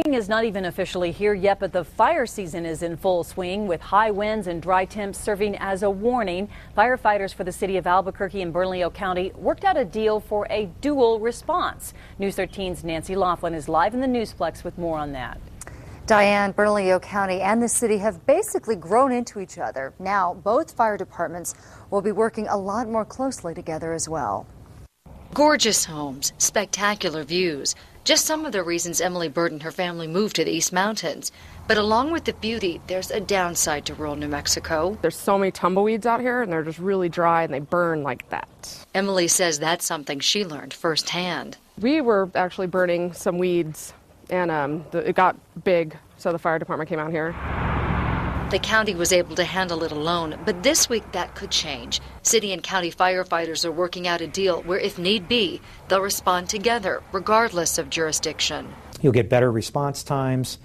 Spring is not even officially here yet, but the fire season is in full swing with high winds and dry temps serving as a warning. Firefighters for the city of Albuquerque and Bernalillo County worked out a deal for a dual response. News 13's Nancy Laughlin is live in the Newsplex with more on that. Diane, Bernalillo County and the city have basically grown into each other. Now, both fire departments will be working a lot more closely together as well. Gorgeous homes, spectacular views. Just some of the reasons Emily Bird and her family moved to the East Mountains. But along with the beauty, there's a downside to rural New Mexico. There's so many tumbleweeds out here, and they're just really dry, and they burn like that. Emily says that's something she learned firsthand. We were actually burning some weeds, and it got big, so the fire department came out here. The county was able to handle it alone, but this week that could change. City and county firefighters are working out a deal where, if need be, they'll respond together, regardless of jurisdiction. You'll get better response times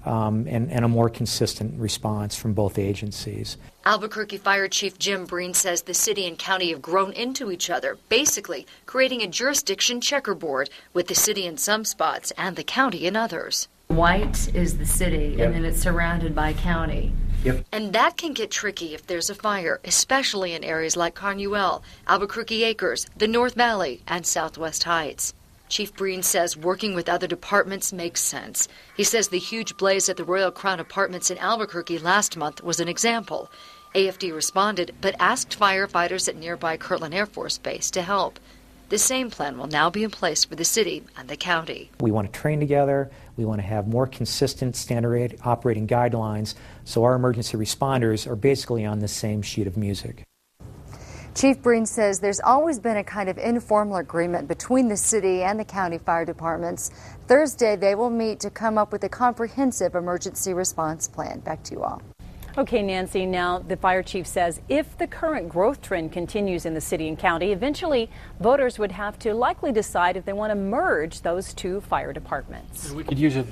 and a more consistent response from both agencies. Albuquerque Fire Chief Jim Breen says the city and county have grown into each other, basically creating a jurisdiction checkerboard, with the city in some spots and the county in others. White is the city, Yep. and then it's surrounded by county. Yep. And that can get tricky if there's a fire, especially in areas like Carnuel, Albuquerque Acres, the North Valley, and Southwest Heights. Chief Breen says working with other departments makes sense. He says the huge blaze at the Royal Crown Apartments in Albuquerque last month was an example. AFD responded, but asked firefighters at nearby Kirtland Air Force Base to help. The same plan will now be in place for the city and the county. We want to train together. We want to have more consistent standard operating guidelines, so our emergency responders are basically on the same sheet of music. Chief Breen says there's always been a kind of informal agreement between the city and the county fire departments. Thursday, they will meet to come up with a comprehensive emergency response plan. Back to you all. Okay, Nancy, now the fire chief says if the current growth trend continues in the city and county, eventually voters would have to likely decide if they want to merge those two fire departments. We could use a